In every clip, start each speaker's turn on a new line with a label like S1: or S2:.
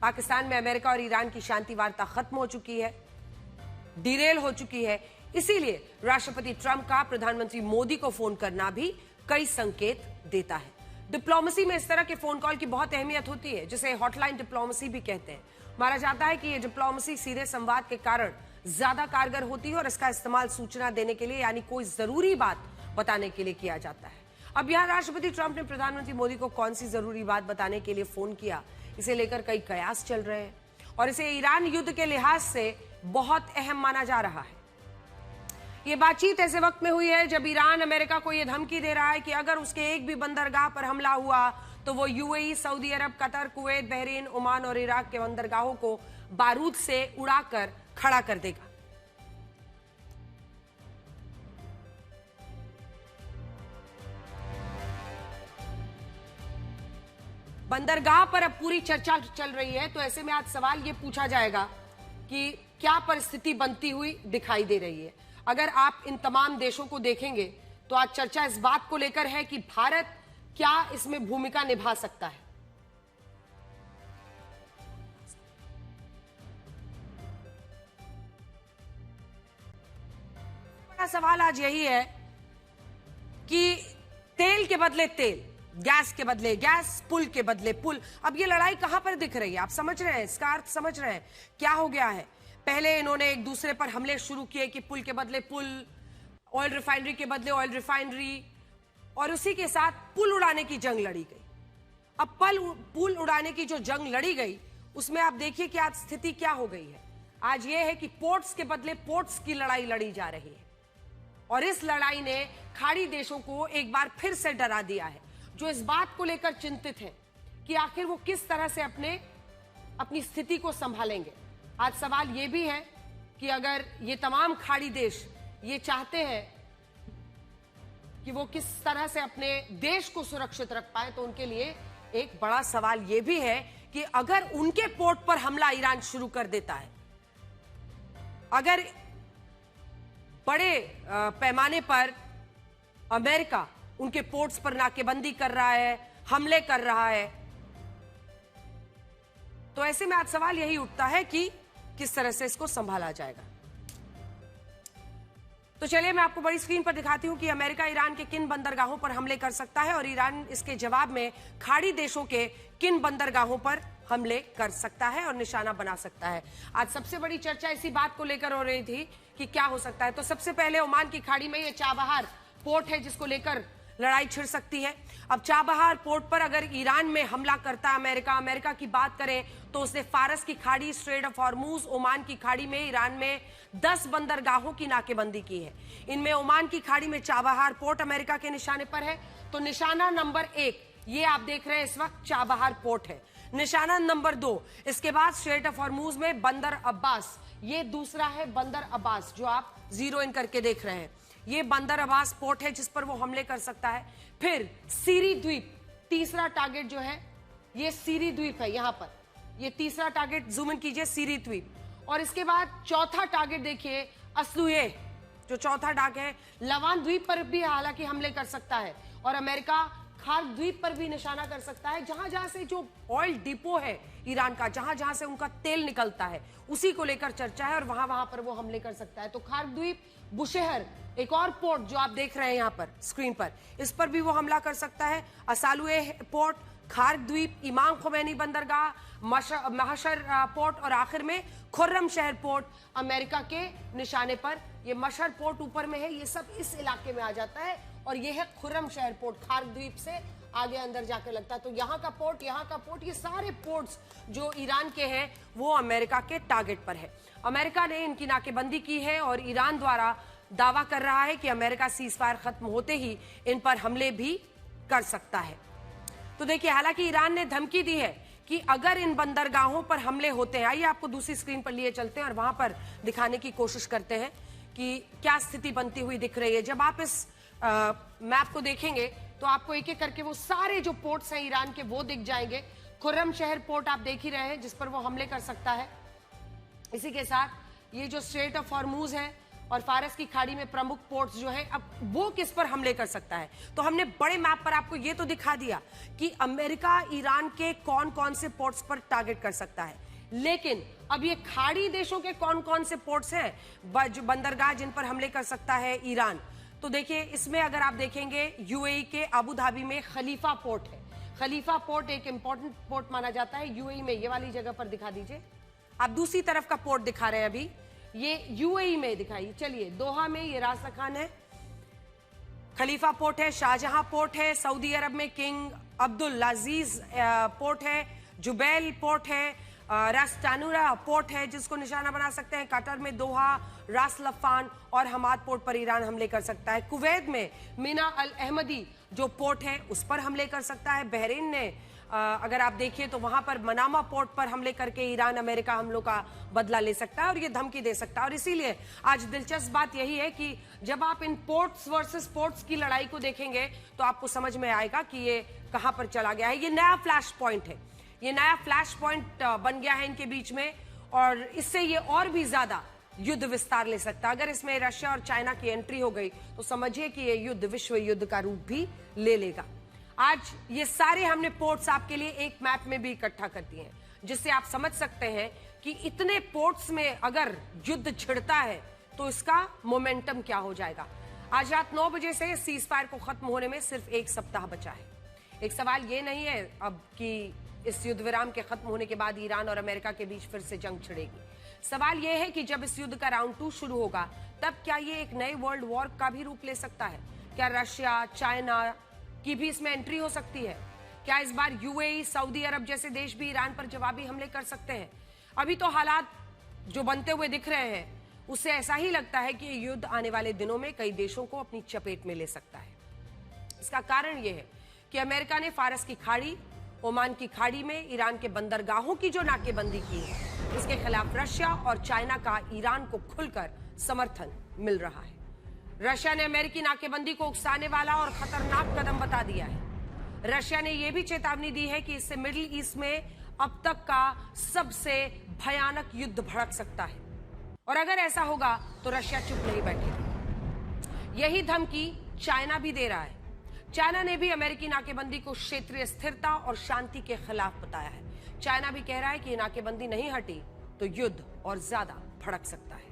S1: पाकिस्तान में अमेरिका और ईरान की शांति वार्ता खत्म हो चुकी है, डिरेल हो चुकी है। इसीलिए राष्ट्रपति ट्रंप का प्रधानमंत्री मोदी को फोन करना भी कई संकेत देता है। डिप्लोमेसी में इस तरह के फोन कॉल की बहुत अहमियत होती है, जिसे हॉटलाइन डिप्लोमेसी भी कहते हैं। माना जाता है कि यह डिप्लोमेसी सीधे संवाद के कारण ज्यादा कारगर होती है और इसका इस्तेमाल सूचना देने के लिए, यानी कोई जरूरी बात बताने के लिए किया जाता है। अब यहां राष्ट्रपति ट्रंप ने प्रधानमंत्री मोदी को कौन सी जरूरी बात बताने के लिए फोन किया, इसे लेकर कई कयास चल रहे हैं और इसे ईरान युद्ध के लिहाज से बहुत अहम माना जा रहा है। ये बातचीत ऐसे वक्त में हुई है जब ईरान अमेरिका को यह धमकी दे रहा है कि अगर उसके एक भी बंदरगाह पर हमला हुआ तो वो यूएई, सऊदी अरब, कतर, कुवैत, बहरीन, ओमान और इराक के बंदरगाहों को बारूद से उड़ाकर खड़ा कर देगा। बंदरगाह पर अब पूरी चर्चा चल रही है, तो ऐसे में आज सवाल ये पूछा जाएगा कि क्या परिस्थिति बनती हुई दिखाई दे रही है। अगर आप इन तमाम देशों को देखेंगे तो आज चर्चा इस बात को लेकर है कि भारत क्या इसमें भूमिका निभा सकता है। बड़ा सवाल आज यही है कि तेल के बदले तेल, गैस के बदले गैस, पुल के बदले पुल। अब ये लड़ाई कहां पर दिख रही है? आप समझ रहे हैं, इसका अर्थ समझ रहे हैं क्या हो गया है? पहले इन्होंने एक दूसरे पर हमले शुरू किए कि पुल के बदले पुल, ऑयल रिफाइनरी के बदले ऑयल रिफाइनरी, और उसी के साथ पुल उड़ाने की जंग लड़ी गई। अब पुल उड़ाने की जो जंग लड़ी गई उसमें आप देखिए कि आज स्थिति क्या हो गई है। आज ये है कि पोर्ट्स के बदले पोर्ट्स की लड़ाई लड़ी जा रही है और इस लड़ाई ने खाड़ी देशों को एक बार फिर से डरा दिया है, जो इस बात को लेकर चिंतित है कि आखिर वो किस तरह से अपनी स्थिति को संभालेंगे। आज सवाल ये भी है कि अगर ये तमाम खाड़ी देश ये चाहते हैं कि वो किस तरह से अपने देश को सुरक्षित रख पाए, तो उनके लिए एक बड़ा सवाल ये भी है कि अगर उनके पोर्ट पर हमला ईरान शुरू कर देता है, अगर बड़े पैमाने पर अमेरिका उनके पोर्ट्स पर नाकेबंदी कर रहा है, हमले कर रहा है, तो ऐसे में आज सवाल यही उठता है कि किस तरह से इसको संभाला जाएगा। तो चलिए मैं आपको बड़ी स्क्रीन पर दिखाती हूं कि अमेरिका ईरान के किन बंदरगाहों पर हमले कर सकता है और ईरान इसके जवाब में खाड़ी देशों के किन बंदरगाहों पर हमले कर सकता है और निशाना बना सकता है। आज सबसे बड़ी चर्चा इसी बात को लेकर हो रही थी कि क्या हो सकता है। तो सबसे पहले ओमान की खाड़ी में ये चाबहार पोर्ट है जिसको लेकर लड़ाई छिड़ सकती है। अब चाबहार पोर्ट पर अगर ईरान में हमला करता अमेरिका की बात करें तो उसने फारस की खाड़ी, स्ट्रेट ऑफ हॉर्मूज, ओमान की खाड़ी में ईरान में 10 बंदरगाहों की नाकेबंदी की है। इनमें ओमान की खाड़ी में चाबहार पोर्ट अमेरिका के निशाने पर है। तो निशाना नंबर 1 ये आप देख रहे हैं इस वक्त चाबहार पोर्ट है। निशाना नंबर 2 इसके बाद स्ट्रेट ऑफ हॉर्मूज में बंदर अब्बास, ये दूसरा है बंदर अब्बास जो आप जीरो इन करके देख रहे हैं। ये बंदर अब्बास पोर्ट है जिस पर वो हमले कर सकता है। फिर सीरी द्वीप, तीसरा टारगेट जो है ये सीरी द्वीप है, यहां पर ये तीसरा टारगेट, जूम इन कीजिए, सीरी द्वीप। और इसके बाद चौथा टारगेट देखिए अस्लुए, जो चौथा टारगेट है लवान द्वीप पर भी हालांकि हमले कर सकता है और अमेरिका खार द्वीप पर भी निशाना कर सकता है, जहां जहां से जो ऑयल डिपो है ईरान का, जहां जहां से उनका तेल निकलता है उसी को लेकर चर्चा है और वहां वहां पर वो हमले कर सकता है। तो खार द्वीप, बुशेहर, एक और पोर्ट जो आप देख रहे हैं यहां पर स्क्रीन पर, इस पर भी वो हमला कर सकता है। असालुए पोर्ट, खार द्वीप, इमाम खुमैनी बंदरगाह, महशर पोर्ट और आखिर में खुर्रम शहर पोर्ट अमेरिका के निशाने पर। ये मशहर पोर्ट ऊपर में है, ये सब इस इलाके में आ जाता है और ये है खुर्रम शहर पोर्ट, खार द्वीप से आगे अंदर जाकर लगता है। तो यहाँ का पोर्ट, यहाँ का पोर्ट, ये सारे पोर्ट्स जो ईरान के हैं वो अमेरिका के टारगेट पर है। अमेरिका ने इनकी नाकेबंदी की है और ईरान द्वारा दावा कर रहा है कि अमेरिका सीजफायर खत्म होते ही इन पर हमले भी कर सकता है। तो देखिए, हालांकि ईरान ने धमकी दी है कि अगर इन बंदरगाहों पर हमले होते हैं, आइए आपको दूसरी स्क्रीन पर लिए चलते हैं और वहां पर दिखाने की कोशिश करते हैं कि क्या स्थिति बनती हुई दिख रही है। जब आप इस मैप को देखेंगे तो आपको एक एक करके वो सारे जो पोर्ट्स हैं ईरान के वो दिख जाएंगे। खुर्रम शहर पोर्ट आप देख ही रहे हैं जिस पर वो हमले कर सकता है। इसी के साथ ये जो स्ट्रेट ऑफ हॉर्मूज है और फारस की खाड़ी में प्रमुख पोर्ट्स जो है, अब वो किस पर हमले कर सकता है। तो हमने बड़े मैप पर आपको ये तो दिखा दिया कि अमेरिका ईरान के कौन कौन से पोर्ट्स पर टारगेट कर सकता है, लेकिन अब ये खाड़ी देशों के कौन कौन से पोर्ट्स हैं जो बंदरगाह जिन पर हमले कर सकता है ईरान। तो देखिए, इसमें अगर आप देखेंगे यूएई के अबू धाबी में खलीफा पोर्ट है। खलीफा पोर्ट एक इंपॉर्टेंट पोर्ट माना जाता है यूएई में। ये वाली जगह पर दिखा दीजिए, आप दूसरी तरफ का पोर्ट दिखा रहे हैं अभी, ये यूएई में दिखाइए। चलिए, दोहा में ये रास खान है, खलीफा पोर्ट है, शाहजहां पोर्ट है, सऊदी अरब में किंग अब्दुल अजीज पोर्ट है, जुबैल पोर्ट है, रास तानुरा पोर्ट है जिसको निशाना बना सकते हैं, कतर में दोहा, रास लफान और हमाद पोर्ट पर ईरान हमले कर सकता है। कुवैत में मीना अल अहमदी जो पोर्ट है उस पर हमले कर सकता है। बहरीन ने अगर आप देखिए तो वहां पर मनामा पोर्ट पर हमले करके ईरान अमेरिका हमलों का बदला ले सकता है और ये धमकी दे सकता है। और इसीलिए आज दिलचस्प बात यही है कि जब आप इन पोर्ट्स वर्सेस पोर्ट्स की लड़ाई को देखेंगे तो आपको समझ में आएगा कि ये कहां पर चला गया है। ये नया फ्लैश पॉइंट है, ये नया फ्लैश पॉइंट बन गया है इनके बीच में, और इससे ये और भी ज्यादा युद्ध विस्तार ले सकता है। अगर इसमें रशिया और चाइना की एंट्री हो गई तो समझिए कि ये युद्ध विश्व युद्ध का रूप भी ले लेगा। आज ये सारे हमने पोर्ट्स आपके लिए एक मैप में भी इकट्ठा कर दिए हैं, जिससे आप समझ सकते हैं कि इतने पोर्ट्स में अगर युद्ध छिड़ता है तो इसका मोमेंटम क्या हो जाएगा। आज रात 9 बजे से सीज फायर को खत्म होने में सिर्फ 1 सप्ताह बचा है। एक सवाल ये नहीं है अब कि इस युद्ध विराम के खत्म होने के बाद ईरान और अमेरिका के बीच फिर से जंग छिड़ेगी। सवाल यह है कि जब इस युद्ध का राउंड 2 शुरू होगा तब क्या ये एक नए वर्ल्ड वॉर का भी रूप ले सकता है? क्या रशिया, चाइना की भी इसमें एंट्री हो सकती है? क्या इस बार यूएई, सऊदी अरब जैसे देश भी ईरान पर जवाबी हमले कर सकते हैं? अभी तो हालात जो बनते हुए दिख रहे हैं उससे ऐसा ही लगता है कि ये युद्ध आने वाले दिनों में कई देशों को अपनी चपेट में ले सकता है। इसका कारण यह है कि अमेरिका ने फारस की खाड़ी, ओमान की खाड़ी में ईरान के बंदरगाहों की जो नाकेबंदी की है, इसके खिलाफ रशिया और चाइना का ईरान को खुलकर समर्थन मिल रहा है। रशिया ने अमेरिकी नाकेबंदी को उकसाने वाला और खतरनाक कदम बता दिया है। रशिया ने यह भी चेतावनी दी है कि इससे मिडिल ईस्ट में अब तक का सबसे भयानक युद्ध भड़क सकता है, और अगर ऐसा होगा तो रशिया चुप नहीं बैठेगा। यही धमकी चाइना भी दे रहा है। चाइना ने भी अमेरिकी नाकेबंदी को क्षेत्रीय स्थिरता और शांति के खिलाफ बताया है। चाइना भी कह रहा है कि ये नाकेबंदी नहीं हटी तो युद्ध और ज्यादा भड़क सकता है।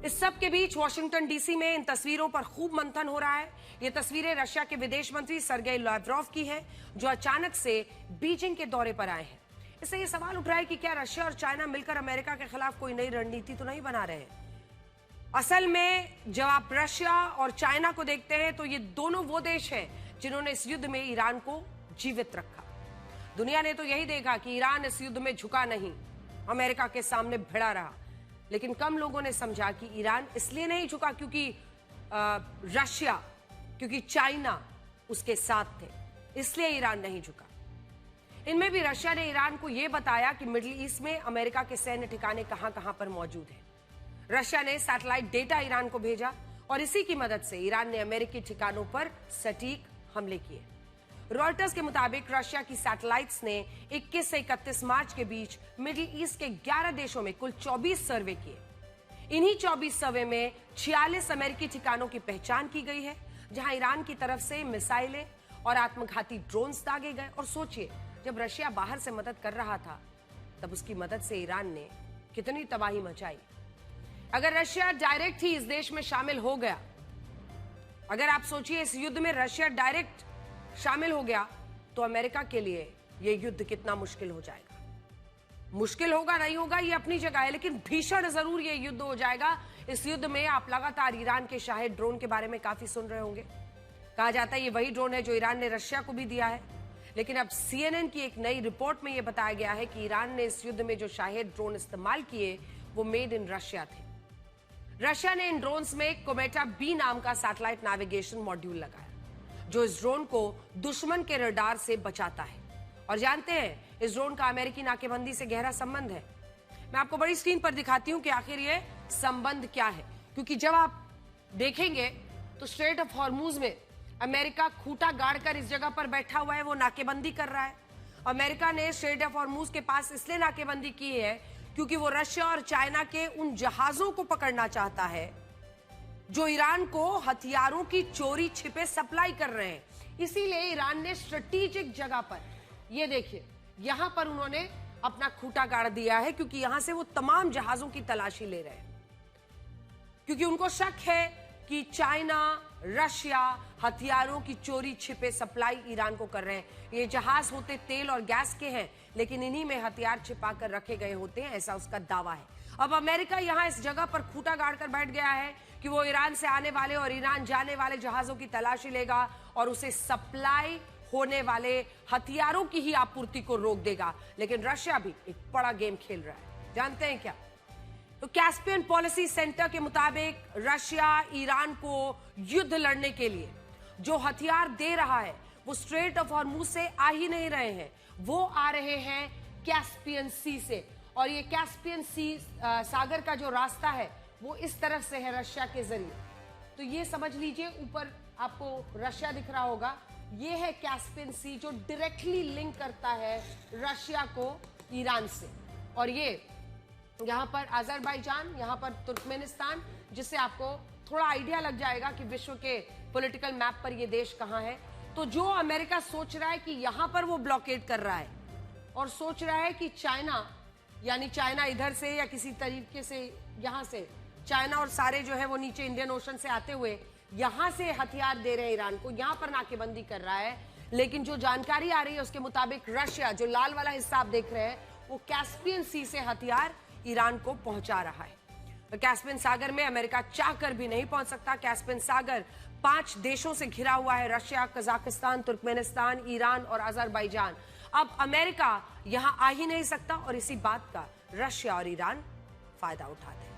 S1: इस सब के बीच वॉशिंगटन डीसी में इन तस्वीरों पर खूब मंथन हो रहा है। ये तस्वीरें रशिया के विदेश मंत्री सर्गेई लाव्रोव की है, जो अचानक से बीजिंग के दौरे पर आए हैं। इससे ये सवाल उठ रहा है कि क्या रशिया और चाइना मिलकर अमेरिका के खिलाफ कोई नई रणनीति तो नहीं बना रहे हैं? असल में जब आप रशिया और चाइना को देखते हैं तो ये दोनों वो देश हैं जिन्होंने इस युद्ध में ईरान को जीवित रखा। दुनिया ने तो यही देखा कि ईरान इस युद्ध में झुका नहीं, अमेरिका के सामने भिड़ा रहा। लेकिन कम लोगों ने समझा कि ईरान इसलिए नहीं झुका क्योंकि रशिया, क्योंकि चाइना उसके साथ थे, इसलिए ईरान नहीं झुका। इनमें भी रशिया ने ईरान को यह बताया कि मिडिल ईस्ट में अमेरिका के सैन्य ठिकाने कहां कहां पर मौजूद हैं। रशिया ने सैटेलाइट डेटा ईरान को भेजा और इसी की मदद से ईरान ने अमेरिकी ठिकानों पर सटीक हमले किए। रॉयटर्स के मुताबिक रशिया की सैटेलाइट्स ने 21 से 31 मार्च के बीच मिडिल ईस्ट के 11 देशों में कुल 24 सर्वे किए। इन्हीं 24 सर्वे में 46 अमेरिकी ठिकानों की पहचान की गई है, जहां ईरान की तरफ से मिसाइलें और आत्मघाती ड्रोन्स दागे गए। और सोचिए, जब रशिया बाहर से मदद कर रहा था तब उसकी मदद से ईरान ने कितनी तबाही मचाई। अगर रशिया डायरेक्ट ही इस देश में शामिल हो गया, अगर आप सोचिए इस युद्ध में रशिया डायरेक्ट शामिल हो गया तो अमेरिका के लिए यह युद्ध कितना मुश्किल हो जाएगा। मुश्किल होगा नहीं होगा ये अपनी जगह है, लेकिन भीषण जरूर ये युद्ध हो जाएगा। इस युद्ध में आप लगातार ईरान के शाहिद ड्रोन के बारे में काफी सुन रहे होंगे। कहा जाता है ये वही ड्रोन है जो ईरान ने रशिया को भी दिया है, लेकिन अब CNN की एक नई रिपोर्ट में यह बताया गया है कि ईरान ने इस युद्ध में जो शाहिद ड्रोन इस्तेमाल किए वो मेड इन रशिया थे। रशिया ने इन ड्रोन्स में कोमेटा B नाम का सैटेलाइट नेविगेशन मॉड्यूल लगाया, जो इस ड्रोन को दुश्मन के रडार से बचाता है। और जानते हैं इस ड्रोन का अमेरिकी नाकेबंदी से गहरा संबंध है। मैं आपको बड़ी स्क्रीन पर दिखाती हूं कि आखिर ये संबंध क्या है, क्योंकि जब आप देखेंगे तो स्ट्रेट ऑफ हॉर्मूज में अमेरिका खूंटा गाड़कर इस जगह पर बैठा हुआ है, वो नाकेबंदी कर रहा है। अमेरिका ने स्ट्रेट ऑफ हॉर्मूज के पास इसलिए नाकेबंदी की है क्योंकि वो रशिया और चाइना के उन जहाजों को पकड़ना चाहता है जो ईरान को हथियारों की चोरी छिपे सप्लाई कर रहे हैं। इसीलिए ईरान ने स्ट्रेटेजिक जगह पर, ये देखिए, यहां पर उन्होंने अपना खूंटा गाड़ दिया है, क्योंकि यहां से वो तमाम जहाजों की तलाशी ले रहे हैं, क्योंकि उनको शक है कि चाइना, रशिया हथियारों की चोरी छिपे सप्लाई ईरान को कर रहे हैं। ये जहाज होते तेल और गैस के हैं, लेकिन इन्हीं में हथियार छिपा कर रखे गए होते हैं, ऐसा उसका दावा है। अब अमेरिका यहां इस जगह पर खूंटा गाड़ कर बैठ गया है कि वो ईरान से आने वाले और ईरान जाने वाले जहाजों की तलाशी लेगा और उसे सप्लाई होने वाले हथियारों की ही आपूर्ति को रोक देगा। लेकिन रशिया भी एक बड़ा गेम खेल रहा है, जानते हैं क्या? तो कैस्पियन पॉलिसी सेंटर के मुताबिक रशिया ईरान को युद्ध लड़ने के लिए जो हथियार दे रहा है वो स्ट्रेट ऑफ हॉर्मुज से आ ही नहीं रहे हैं, वो आ रहे हैं कैस्पियन सी से। और ये कैस्पियन सी सागर का जो रास्ता है वो इस तरफ से है रशिया के जरिए। तो ये समझ लीजिए, ऊपर आपको रशिया दिख रहा होगा, ये है कैस्पियन सी जो डायरेक्टली लिंक करता है रशिया को ईरान से। और ये यहाँ पर अजरबैजान, यहाँ पर तुर्कमेनिस्तान, जिससे आपको थोड़ा आइडिया लग जाएगा कि विश्व के पॉलिटिकल मैप पर ये देश कहाँ है। तो जो अमेरिका सोच रहा है कि यहाँ पर वो ब्लॉकेड कर रहा है और सोच रहा है कि चाइना, यानी चाइना इधर से या किसी तरीके से यहाँ से चाइना और सारे जो है वो नीचे इंडियन ओशन से आते हुए यहाँ से हथियार दे रहे हैं ईरान को, यहाँ पर नाकेबंदी कर रहा है। लेकिन जो जानकारी आ रही है उसके मुताबिक रशिया, जो लाल वाला हिस्सा आप देख रहे हैं, वो कैस्पियन सी से हथियार ईरान को पहुंचा रहा है। तो कैस्पियन सागर में अमेरिका चाहकर भी नहीं पहुंच सकता। कैस्पियन सागर 5 देशों से घिरा हुआ है, रशिया, कजाकिस्तान, तुर्कमेनिस्तान, ईरान और अजरबैजान। अब अमेरिका यहां आ ही नहीं सकता और इसी बात का रशिया और ईरान फायदा उठाते हैं।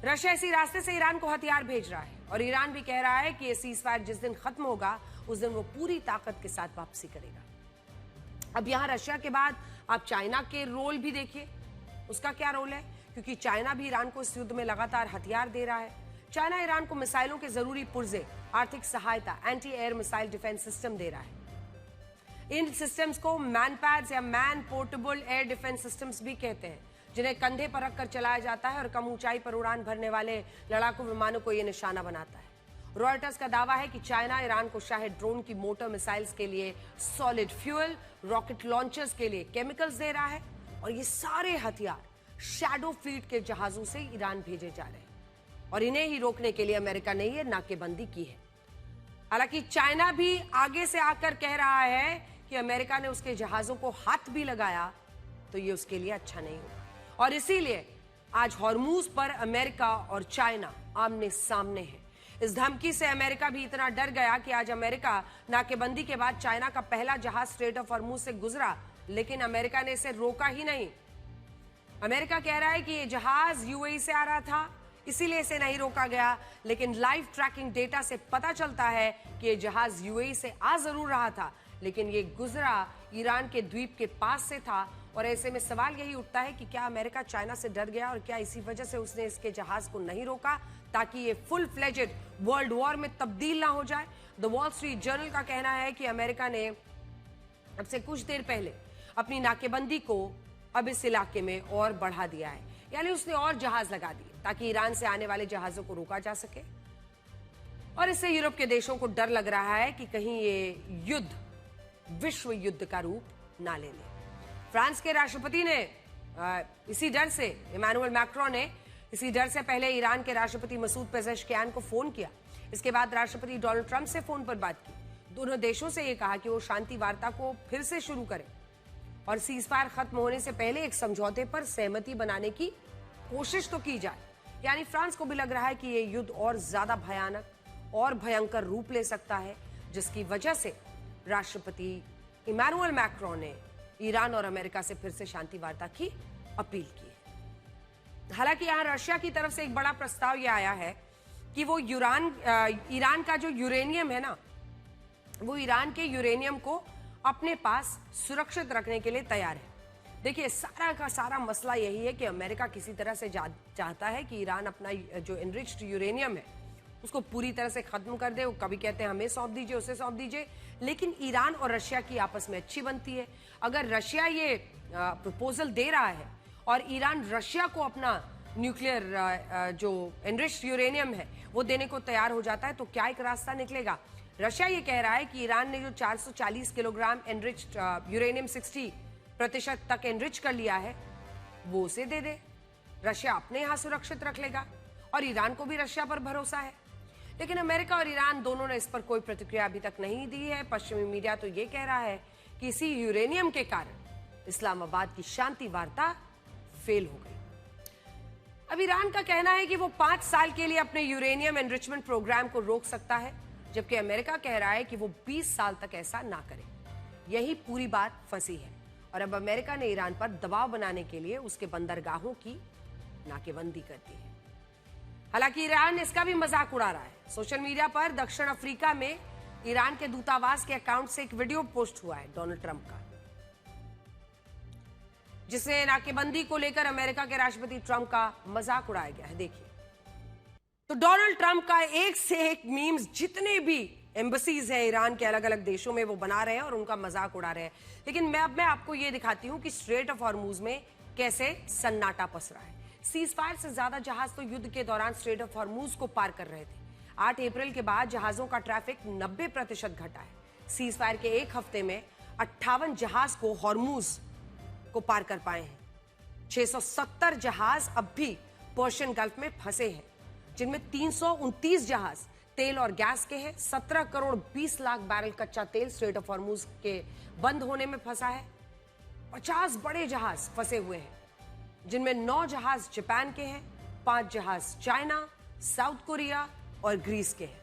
S1: रशिया इसी रास्ते से ईरान को हथियार भेज रहा है और ईरान भी कह रहा है कि ये सीजफायर जिस दिन खत्म होगा उस दिन वो पूरी ताकत के साथ वापसी करेगा। अब यहां रशिया के बाद आप चाइना के रोल भी देखिए, उसका क्या रोल है, क्योंकि चाइना भी ईरान को इस युद्ध में लगातार हथियार दे रहा है। चाइना ईरान को मिसाइलों के जरूरी पुर्जे, आर्थिक सहायता, anti air missile defence system दे रहा है। इन सिस्टम्स को मैन पैड्स या man portable air defence systems भी कहते हैं, जिन्हें कंधे पर रखकर चलाया जाता है और कम ऊंचाई पर उड़ान भरने वाले लड़ाकू विमानों को यह निशाना बनाता है। रॉयटर्स का दावा है कि चाइना ईरान को शायद ड्रोन की मोटर मिसाइल्स के लिए सॉलिड फ्यूल, रॉकेट लॉन्चर्स के लिए केमिकल्स दे रहा है और ये सारे हथियार शैडो फ्लीट के जहाजों से ईरान भेजे जा रहे हैं और इन्हें ही रोकने के लिए अमेरिका ने यह नाकेबंदी की है। हालांकि चाइना भी आगे से आकर कह रहा है कि अमेरिका ने उसके जहाजों को हाथ भी लगाया तो ये उसके लिए अच्छा नहीं होगा और इसीलिए आज हॉर्मूज पर अमेरिका और चाइना आमने सामने है। इस धमकी से अमेरिका भी इतना डर गया कि आज अमेरिका नाकेबंदी के बाद चाइना का पहला जहाज स्ट्रेट ऑफ हॉर्मूज से गुजरा, लेकिन अमेरिका ने इसे रोका ही नहीं। अमेरिका कह रहा है कि ये जहाज यूएई से आ रहा था, इसीलिए इसे नहीं रोका गया, लेकिन लाइव ट्रैकिंग डेटा से पता चलता है कि ये जहाज यूएई से आ जरूर रहा था, लेकिन ये गुजरा ईरान के द्वीप के पास से था। और ऐसे में सवाल यही उठता है कि क्या अमेरिका चाइना से डर गया और क्या इसी वजह से उसने इसके जहाज को नहीं रोका ताकि ये फुल फ्लेजेड वर्ल्ड वॉर में तब्दील ना हो जाए। द वॉल स्ट्रीट जर्नल का कहना है कि अमेरिका ने अब से कुछ देर पहले अपनी नाकेबंदी को अब इस इलाके में और बढ़ा दिया है, यानी उसने और जहाज लगा दिए ताकि ईरान से आने वाले जहाजों को रोका जा सके। और इससे यूरोप के देशों को डर लग रहा है कि कहीं ये युद्ध विश्व युद्ध का रूप ना ले ले। फ्रांस के राष्ट्रपति ने इसी डर से, इमैनुअल मैक्रोन ने इसी डर से पहले ईरान के राष्ट्रपति मसूद पेजेश्कियान को फोन किया। इसके बाद राष्ट्रपति डोनाल्ड ट्रंप से फोन पर बात की। दोनों देशों से यह कहा कि वो शांति वार्ता को फिर से शुरू करें और सीजफायर खत्म होने से पहले एक समझौते पर सहमति बनाने की कोशिश तो की जाए। यानी फ्रांस को भी लग रहा है कि ये युद्ध और ज्यादा भयानक और भयंकर रूप ले सकता है, जिसकी वजह से राष्ट्रपति इमैनुअल मैक्रोन ने ईरान और अमेरिका से फिर से शांति वार्ता की अपील की है। हालांकि यहां रशिया की तरफ से एक बड़ा प्रस्ताव यह आया है कि वो ईरान का जो यूरेनियम है ना, वो ईरान के यूरेनियम को अपने पास सुरक्षित रखने के लिए तैयार है। देखिए, सारा का सारा मसला यही है कि अमेरिका किसी तरह से चाहता है कि ईरान अपना जो एनरिच्ड यूरेनियम है उसको पूरी तरह से खत्म कर दे। वो कभी कहते हैं हमें सौंप दीजिए, उसे सौंप दीजिए, लेकिन ईरान और रशिया की आपस में अच्छी बनती है। अगर रशिया ये प्रपोजल दे रहा है और ईरान रशिया को अपना न्यूक्लियर जो एनरिच्ड यूरेनियम है वो देने को तैयार हो जाता है, तो क्या एक रास्ता निकलेगा? रशिया ये कह रहा है कि ईरान ने जो 440 किलोग्राम एनरिच्ड यूरेनियम 60% तक एनरिच कर लिया है वो उसे दे दे, रशिया अपने यहां सुरक्षित रख लेगा, और ईरान को भी रशिया पर भरोसा है। लेकिन अमेरिका और ईरान दोनों ने इस पर कोई प्रतिक्रिया अभी तक नहीं दी है। पश्चिमी मीडिया तो ये कह रहा है कि इसी यूरेनियम के कारण इस्लामाबाद की शांति वार्ता फेल हो गई। अब ईरान का कहना है कि वो 5 साल के लिए अपने यूरेनियम एनरिचमेंट प्रोग्राम को रोक सकता है, जबकि अमेरिका कह रहा है कि वो 20 साल तक ऐसा ना करे। यही पूरी बात फंसी है और अब अमेरिका ने ईरान पर दबाव बनाने के लिए उसके बंदरगाहों की नाकेबंदी कर दी है। हालांकि ईरान इसका भी मजाक उड़ा रहा है। सोशल मीडिया पर दक्षिण अफ्रीका में ईरान के दूतावास के अकाउंट से एक वीडियो पोस्ट हुआ है डोनाल्ड ट्रंप का, जिसमें नाकेबंदी को लेकर अमेरिका के राष्ट्रपति ट्रंप का मजाक उड़ाया गया है। देखिए, तो डोनाल्ड ट्रंप का एक से एक मीम्स जितने भी एम्बसीज हैं ईरान के अलग अलग देशों में वो बना रहे हैं और उनका मजाक उड़ा रहे हैं। लेकिन मैं आपको ये दिखाती हूं कि स्ट्रेट ऑफ हॉर्मूज में कैसे सन्नाटा पसरा है। सीज फायर से ज्यादा जहाज तो युद्ध के दौरान स्ट्रेट ऑफ हॉर्मूज को पार कर रहे थे। 8 अप्रैल के बाद जहाजों का ट्रैफिक 90% घटा है। सीज फायर के एक हफ्ते में 58 जहाज को हॉर्मूज को पार कर पाए हैं। 670 जहाज अब भी पर्शियन गल्फ में फंसे हैं, जिनमें 329 जहाज तेल और गैस के हैं। 17 करोड़ 20 लाख बैरल कच्चा तेल स्ट्रेट ऑफ हॉर्मूज के बंद होने में फंसा है। 50 बड़े जहाज फंसे हुए हैं, जिनमें 9 जहाज जापान के हैं, 5 जहाज चाइना, साउथ कोरिया और ग्रीस के हैं।